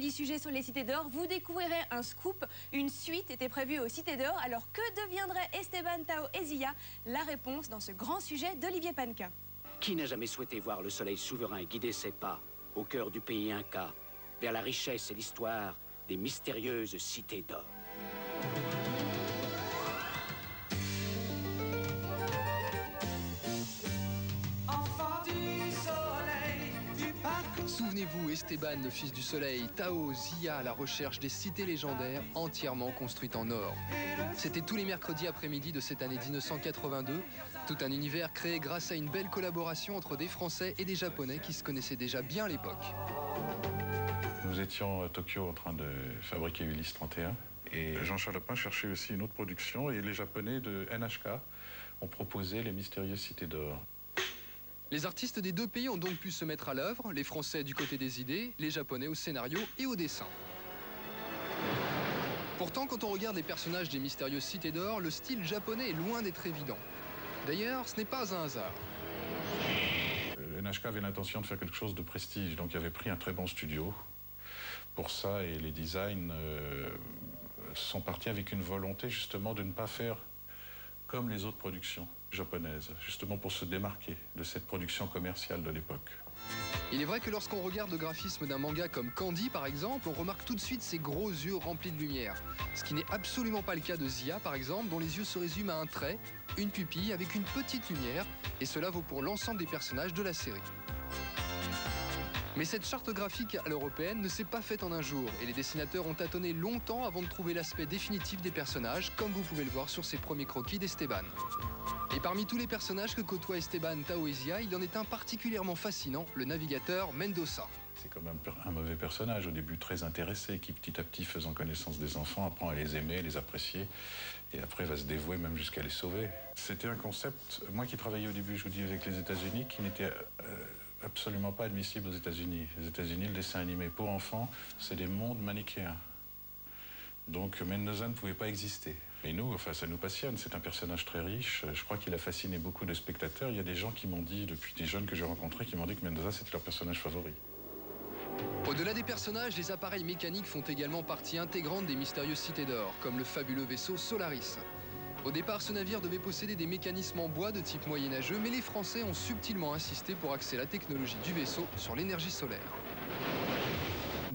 10 sujets sur les cités d'or, vous découvrirez un scoop. Une suite était prévue aux cités d'or. Alors que deviendraient Esteban, Tao et Zia? La réponse dans ce grand sujet d'Olivier Panquin. Qui n'a jamais souhaité voir le soleil souverain guider ses pas au cœur du pays inca, vers la richesse et l'histoire des mystérieuses cités d'or? Souvenez-vous, Esteban, le fils du soleil, Tao, Zia, à la recherche des cités légendaires entièrement construites en or. C'était tous les mercredis après-midi de cette année 1982, tout un univers créé grâce à une belle collaboration entre des Français et des Japonais qui se connaissaient déjà bien à l'époque. Nous étions à Tokyo en train de fabriquer Ulysse 31 et Jean-Charles Lepin cherchait aussi une autre production et les Japonais de NHK ont proposé les mystérieuses cités d'or. Les artistes des deux pays ont donc pu se mettre à l'œuvre, les Français du côté des idées, les Japonais au scénario et au dessin. Pourtant, quand on regarde les personnages des mystérieuses cités d'or, le style japonais est loin d'être évident. D'ailleurs, ce n'est pas un hasard. NHK avait l'intention de faire quelque chose de prestige, donc il avait pris un très bon studio pour ça et les designs sont partis avec une volonté justement de ne pas faire comme les autres productions japonaises, justement pour se démarquer de cette production commerciale de l'époque. Il est vrai que lorsqu'on regarde le graphisme d'un manga comme Candy par exemple, on remarque tout de suite ses gros yeux remplis de lumière. Ce qui n'est absolument pas le cas de Zia par exemple, dont les yeux se résument à un trait, une pupille avec une petite lumière, et cela vaut pour l'ensemble des personnages de la série. Mais cette charte graphique à l'européenne ne s'est pas faite en un jour, et les dessinateurs ont tâtonné longtemps avant de trouver l'aspect définitif des personnages, comme vous pouvez le voir sur ces premiers croquis d'Esteban. Et parmi tous les personnages que côtoient Esteban, Tao et Zia, il y en est un particulièrement fascinant, le navigateur Mendoza. C'est quand même un mauvais personnage, au début très intéressé, qui petit à petit, faisant connaissance des enfants, apprend à les aimer, les apprécier, et après va se dévouer même jusqu'à les sauver. C'était un concept, moi qui travaillais au début, je vous dis, avec les États-Unis, qui n'était absolument pas admissible aux États-Unis. Les États-Unis, le dessin animé pour enfants, c'est des mondes manichéens. Donc Mendoza ne pouvait pas exister. Et nous, enfin, ça nous passionne, c'est un personnage très riche. Je crois qu'il a fasciné beaucoup de spectateurs. Il y a des gens qui m'ont dit, depuis des jeunes que j'ai rencontrés, qui m'ont dit que Mendoza, c'était leur personnage favori. Au-delà des personnages, les appareils mécaniques font également partie intégrante des mystérieuses cités d'or, comme le fabuleux vaisseau Solaris. Au départ, ce navire devait posséder des mécanismes en bois de type moyenâgeux, mais les Français ont subtilement insisté pour axer la technologie du vaisseau sur l'énergie solaire.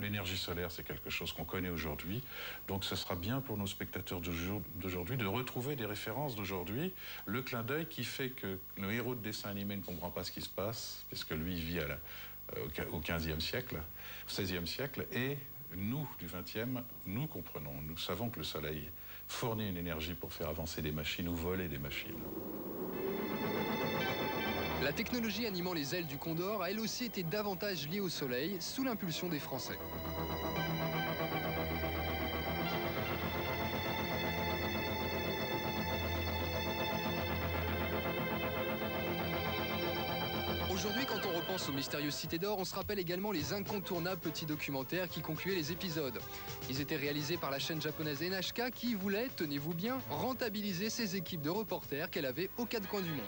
L'énergie solaire, c'est quelque chose qu'on connaît aujourd'hui, donc ce sera bien pour nos spectateurs d'aujourd'hui de retrouver des références d'aujourd'hui, le clin d'œil qui fait que le héros de dessin animé ne comprend pas ce qui se passe, puisque lui il vit au 15e siècle, au 16e siècle, et nous, du 20e, nous comprenons, nous savons que le soleil fournit une énergie pour faire avancer des machines ou voler des machines. La technologie animant les ailes du Condor a elle aussi été davantage liée au soleil, sous l'impulsion des Français. Aujourd'hui, quand on repense aux mystérieuses cités d'or, on se rappelle également les incontournables petits documentaires qui concluaient les épisodes. Ils étaient réalisés par la chaîne japonaise NHK qui voulait, tenez-vous bien, rentabiliser ses équipes de reporters qu'elle avait aux quatre coins du monde.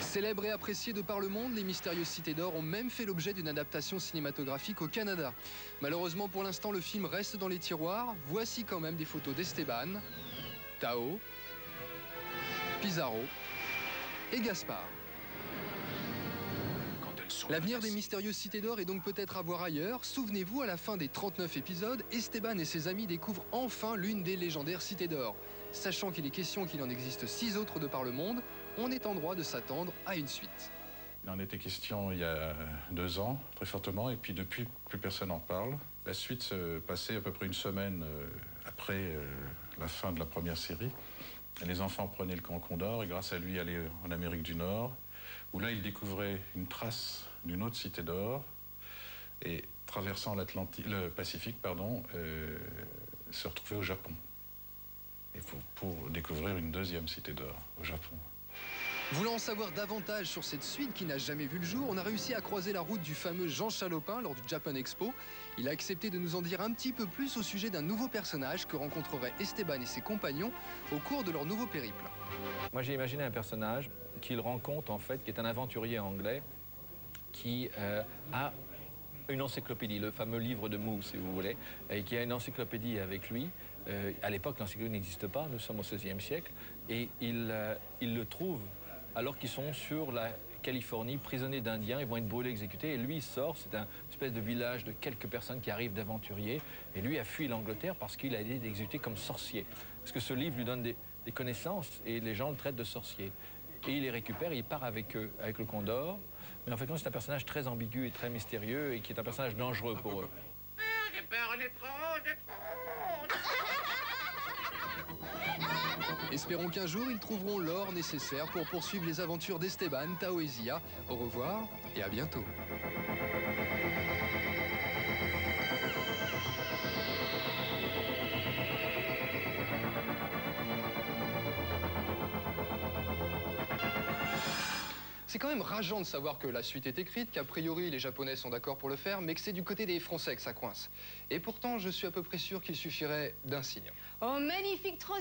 Célèbres et appréciés de par le monde, les mystérieuses cités d'or ont même fait l'objet d'une adaptation cinématographique au Canada. Malheureusement pour l'instant, le film reste dans les tiroirs. Voici quand même des photos d'Esteban, Tao, Pizarro et Gaspard. L'avenir des mystérieuses cités d'or est donc peut-être à voir ailleurs. Souvenez-vous, à la fin des 39 épisodes, Esteban et ses amis découvrent enfin l'une des légendaires cités d'or. Sachant qu'il est question qu'il en existe 6 autres de par le monde, on est en droit de s'attendre à une suite. Il en était question il y a 2 ans, très fortement, et puis depuis, plus personne n'en parle. La suite se passait à peu près une semaine après la fin de la première série. Les enfants prenaient le camp Condor et grâce à lui allaient en Amérique du Nord, où là ils découvraient une trace d'une autre cité d'or et traversant le Pacifique, se retrouvaient au Japon. Et pour découvrir une deuxième cité d'or au Japon. Voulant en savoir davantage sur cette suite qui n'a jamais vu le jour, on a réussi à croiser la route du fameux Jean-Charles Lepin lors du Japan Expo. Il a accepté de nous en dire un petit peu plus au sujet d'un nouveau personnage que rencontreraient Esteban et ses compagnons au cours de leur nouveau périple. Moi j'ai imaginé un personnage qu'il rencontre en fait, qui est un aventurier anglais qui a une encyclopédie, le fameux livre de Mou, si vous voulez, et qui a une encyclopédie avec lui. À l'époque, l'encyclopédie n'existe pas, nous sommes au XVIe siècle, et il le trouve alors qu'ils sont sur la Californie, prisonniers d'Indiens, ils vont être brûlés, exécutés, et lui il sort, c'est un espèce de village de quelques personnes qui arrivent d'aventuriers, et lui a fui l'Angleterre parce qu'il a été exécuté comme sorcier. Parce que ce livre lui donne des connaissances, et les gens le traitent de sorcier. Et il les récupère, et il part avec eux, avec le Condor, mais en fait, c'est un personnage très ambigu et très mystérieux, et qui est un personnage dangereux pour eux. J'ai peur, j'ai trop. Espérons qu'un jour, ils trouveront l'or nécessaire pour poursuivre les aventures d'Esteban, Tao et Zia. Au revoir et à bientôt. C'est quand même rageant de savoir que la suite est écrite, qu'a priori les Japonais sont d'accord pour le faire, mais que c'est du côté des Français que ça coince. Et pourtant, je suis à peu près sûr qu'il suffirait d'un signe. Oh, magnifique, trop...